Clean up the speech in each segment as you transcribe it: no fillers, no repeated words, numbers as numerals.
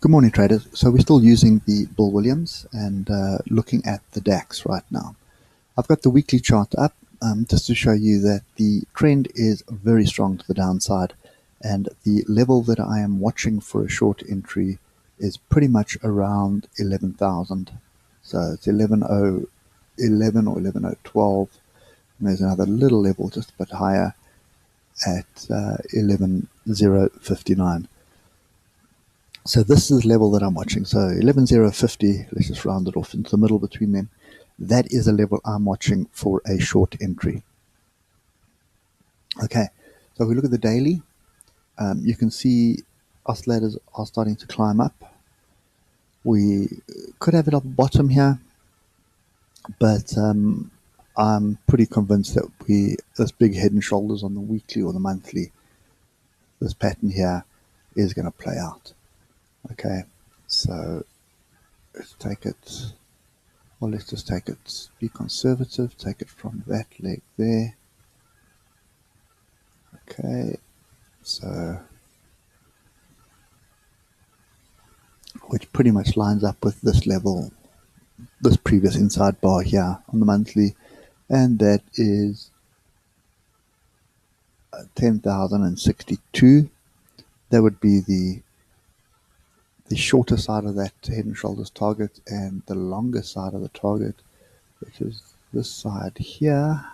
Good morning, traders. So we're still using the Bill Williams and looking at the DAX right now. I've got the weekly chart up just to show you that the trend is very strong to the downside, and the level that I am watching for a short entry is pretty much around 11,000. So it's 11,011 or 11,012. And there's another little level just a bit higher at 11,059. So this is the level that I'm watching. So 11,050, let's just round it off into the middle between them. That is a level I'm watching for a short entry. Okay, so if we look at the daily, you can see oscillators are starting to climb up. We could have it up bottom here, but I'm pretty convinced that this big head and shoulders on the weekly or the monthly, this pattern here is going to play out. Okay, so let's take it, well, let's just take it, be conservative, take it from that leg there. Okay, so which pretty much lines up with this level, this previous inside bar here on the monthly, and that is 10,062. That would be the shorter side of that head and shoulders target, and the longer side of the target, which is this side here.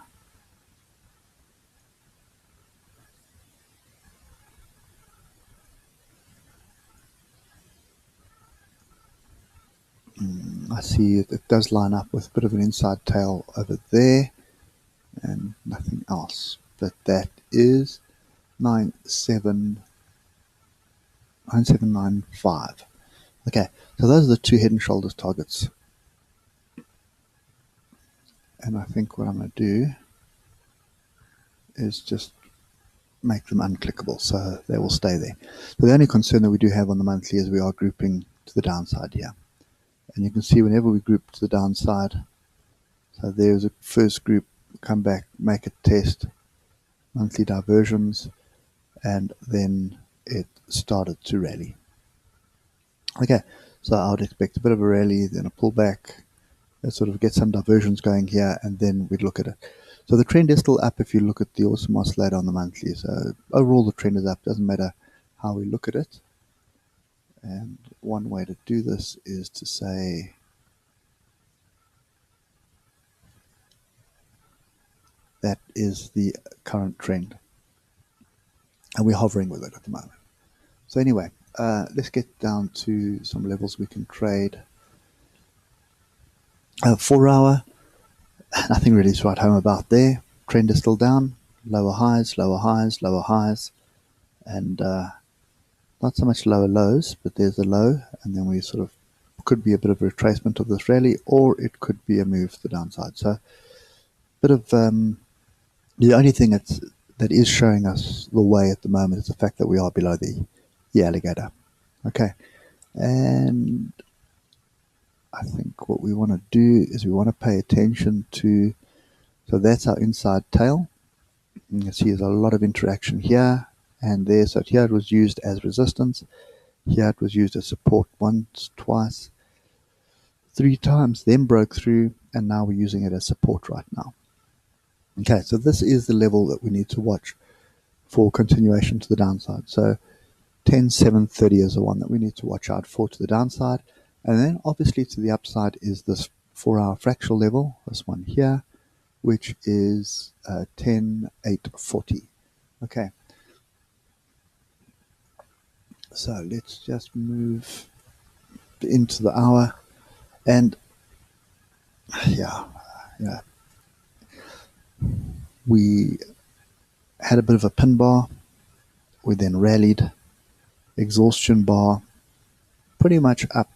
I see it does line up with a bit of an inside tail over there and nothing else, but that is 9795. Okay, so those are the two head and shoulders targets, and I think what I'm going to do is just make them unclickable so they will stay there. So the only concern that we do have on the monthly is we are grouping to the downside here, and you can see whenever we group to the downside, so there's a first group, come back, make a test, monthly diversions, and then it started to rally. Okay, so I would expect a bit of a rally, then a pullback, sort of get some diversions going here, and then we'd look at it. So the trend is still up if you look at the awesome oscillator on the monthly. So overall the trend is up, doesn't matter how we look at it. And one way to do this is to say that is the current trend, and we're hovering with it at the moment. So anyway, let's get down to some levels we can trade. 4 hour, nothing really to write home about there. Trend is still down, lower highs, lower highs, lower highs, and not so much lower lows, but there's a low, and then we sort of could be a bit of a retracement of this rally, or it could be a move to the downside. So bit of the only thing that is showing us the way at the moment is the fact that we are below the alligator. Okay, and I think what we want to do is we want to pay attention to, so that's our inside tail. You can see there's a lot of interaction here and there. So here it was used as resistance, here it was used as support once, twice, 3 times, then broke through, and now we're using it as support right now. Okay, so this is the level that we need to watch for continuation to the downside. So 10,730 is the one that we need to watch out for to the downside. And then obviously to the upside is this 4-hour fractional level, this one here, which is 10,840. Okay. So let's just move into the hour, and yeah, we had a bit of a pin bar, we then rallied, exhaustion bar, pretty much up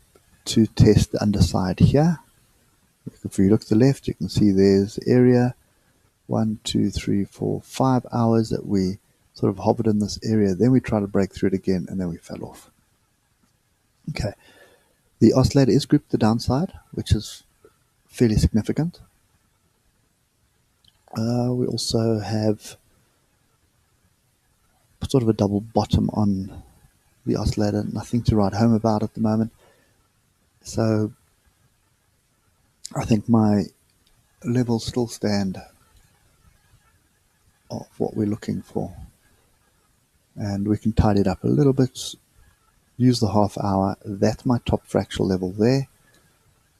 to test the underside here. If you look to the left, you can see there's area 1, 2, 3, 4, 5 hours that we sort of hovered in this area, then we tried to break through it again, and then we fell off. Okay, the oscillator is grouped to the downside, which is fairly significant. We also have sort of a double bottom on the oscillator, nothing to write home about at the moment. So I think my levels still stand of what we're looking for. And we can tidy it up a little bit, use the half hour. That's my top fractional level there.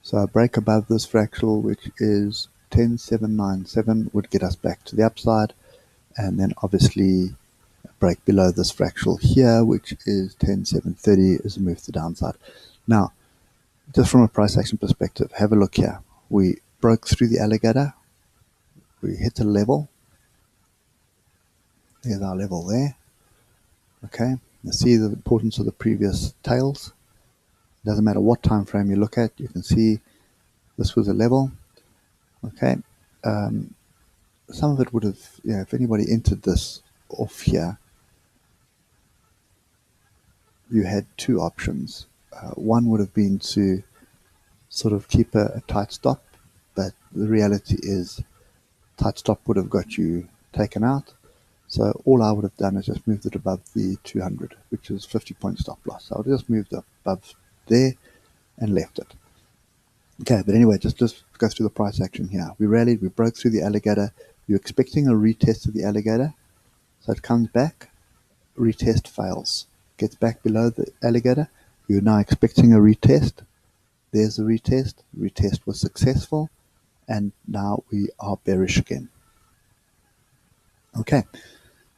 So a break above this fractional, which is 10,797, would get us back to the upside. And then obviously a break below this fractional here, which is 10,730, is a move to the downside. Now, just from a price action perspective, have a look here. We broke through the alligator. We hit a level. There's our level there. Okay, you see the importance of the previous tails. It doesn't matter what time frame you look at, you can see this was a level. Okay, some of it would have, if anybody entered this off here, you had two options. One would have been to sort of keep a tight stop, but the reality is tight stop would have got you taken out. So all I would have done is just moved it above the 200, which is 50-point stop loss. So I would have just moved it above there and left it. Okay, but anyway, just go through the price action here. We rallied, we broke through the alligator. You're expecting a retest of the alligator. So it comes back, retest fails. Gets back below the alligator. You're now expecting a retest. There's the retest. Retest was successful. And now we are bearish again. Okay,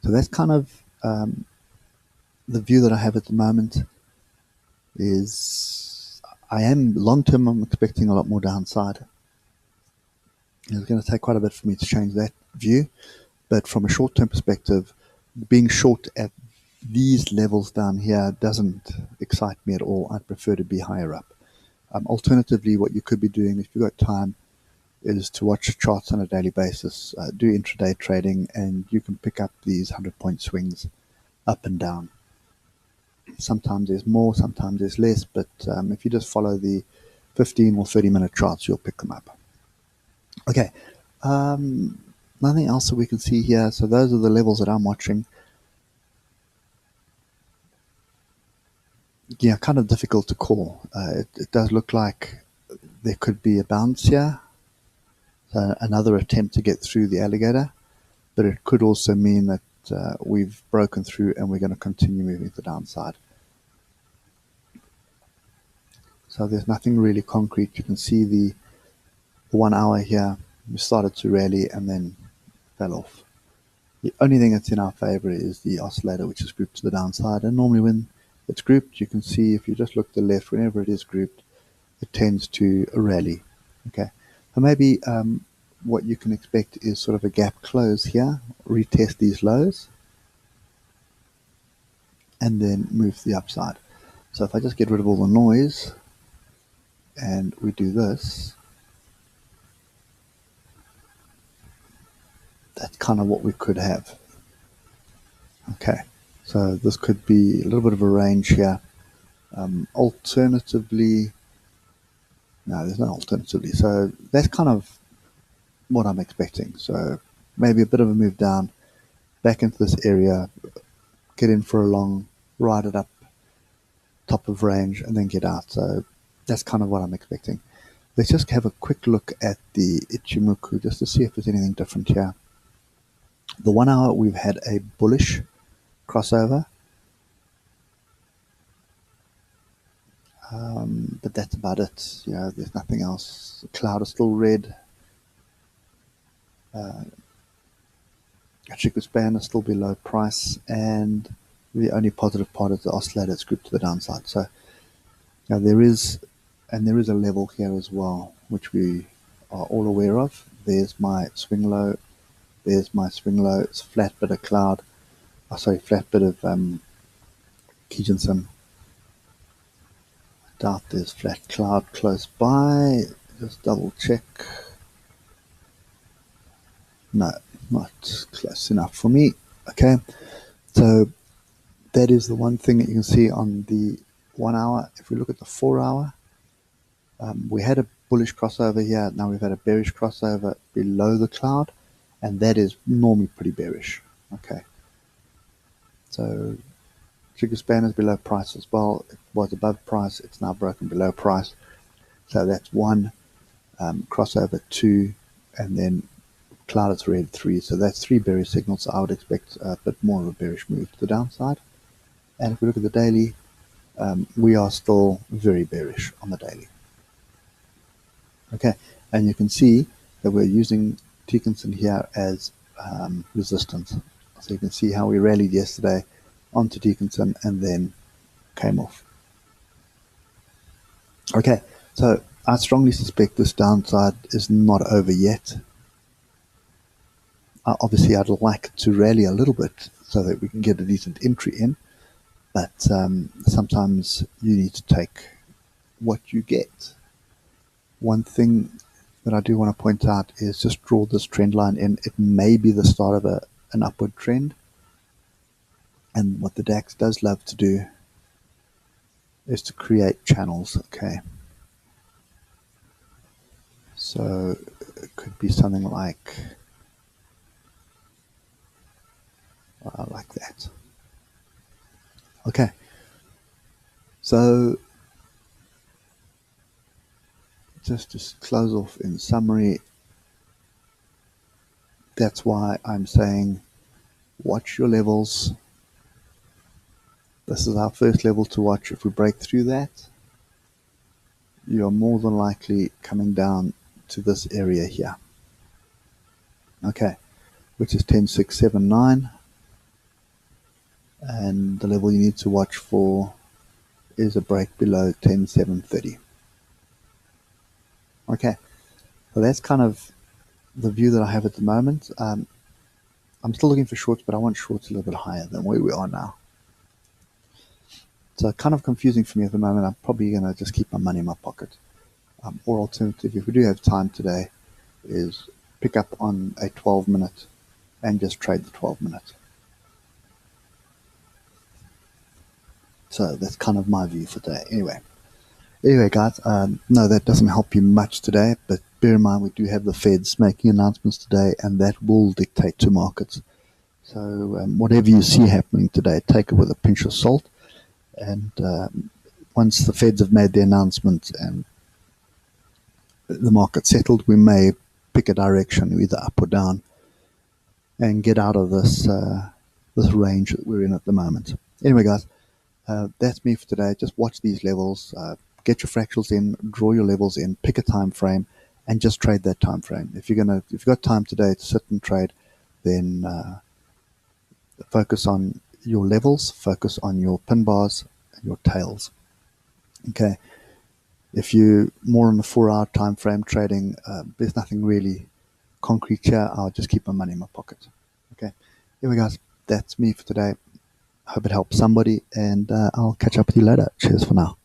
so that's kind of the view that I have at the moment. Is I am long term, I'm expecting a lot more downside. It's going to take quite a bit for me to change that view, but from a short term perspective, being short at these levels down here doesn't excite me at all. I'd prefer to be higher up. Alternatively, what you could be doing if you've got time is to watch charts on a daily basis, do intraday trading, and you can pick up these 100-point swings up and down. Sometimes there's more, sometimes there's less, but if you just follow the 15 or 30-minute charts, you'll pick them up. Okay, nothing else that we can see here. So those are the levels that I'm watching. Yeah, kind of difficult to call. It does look like there could be a bounce here. So another attempt to get through the alligator, but it could also mean that we've broken through and we're going to continue moving to the downside. So there's nothing really concrete. You can see the 1 hour here, we started to rally and then fell off. The only thing that's in our favor is the oscillator, which is grouped to the downside. And normally when it's grouped, you can see if you just look to the left, whenever it is grouped, it tends to rally. Okay, so maybe what you can expect is sort of a gap close here, retest these lows, and then move to the upside. So if I just get rid of all the noise and we do this, that's kind of what we could have. Okay, so this could be a little bit of a range here. Alternatively, no, there's no alternatively. So that's kind of what I'm expecting. So maybe a bit of a move down, back into this area, get in for a long, ride it up, top of range, and then get out. So that's kind of what I'm expecting. Let's just have a quick look at the ichimoku just to see if there's anything different here. The 1 hour, we've had a bullish crossover. But that's about it. There's nothing else. The cloud is still red. Chico's span is still below price, and the only positive part is the oscillator is grouped to the downside. So there is a level here as well, which we are all aware of. There's my swing low. There's my swing low. It's a flat bit of cloud. Flat bit of Kijinsen. I doubt there's flat cloud close by. Just double check. No, not close enough for me. Okay, so that is the one thing that you can see on the 1 hour. If we look at the 4 hour, we had a bullish crossover here. Now we've had a bearish crossover below the cloud, and that is normally pretty bearish. Okay, so Sugar span is below price as well. It was above price. It's now broken below price. So that's 1, crossover 2, and then cloud is red 3. So that's 3 bearish signals. So I would expect a bit more of a bearish move to the downside. And if we look at the daily, we are still very bearish on the daily. Okay, and you can see that we're using Dickinson here as resistance. So you can see how we rallied yesterday onto Dickinson and then came off. Okay, so I strongly suspect this downside is not over yet. Obviously, I'd like to rally a little bit so that we can get a decent entry in, but sometimes you need to take what you get. One thing that I do want to point out is just draw this trend line in. It may be the start of an upward trend. And what the DAX does love to do is to create channels, okay? So it could be something like that. Okay. So just to close off in summary, that's why I'm saying watch your levels. This is our first level to watch. If we break through that, you are more than likely coming down to this area here. Okay, which is 10,679. And the level you need to watch for is a break below 10,730. Okay, so that's kind of the view that I have at the moment. I'm still looking for shorts, but I want shorts a little bit higher than where we are now. So kind of confusing for me at the moment. I'm probably going to just keep my money in my pocket. Or alternative, if we do have time today, is pick up on a 12-minute and just trade the 12-minute. So that's kind of my view for today. Anyway, guys, no, that doesn't help you much today, but bear in mind we do have the Feds making announcements today, and that will dictate to markets. So whatever you see happening today, take it with a pinch of salt. And once the Feds have made their announcement and the market settled, we may pick a direction, either up or down, and get out of this this range that we're in at the moment. Anyway, guys, that's me for today. Just watch these levels, get your fractals in, draw your levels in, pick a time frame, and just trade that time frame. If you've got time today to sit and trade, then focus on your levels, focus on your pin bars and your tails. Okay. If you're more on the 4-hour time frame trading, there's nothing really concrete here. I'll just keep my money in my pocket. Okay. Anyway, guys, that's me for today. Hope it helps somebody, and I'll catch up with you later. Cheers for now.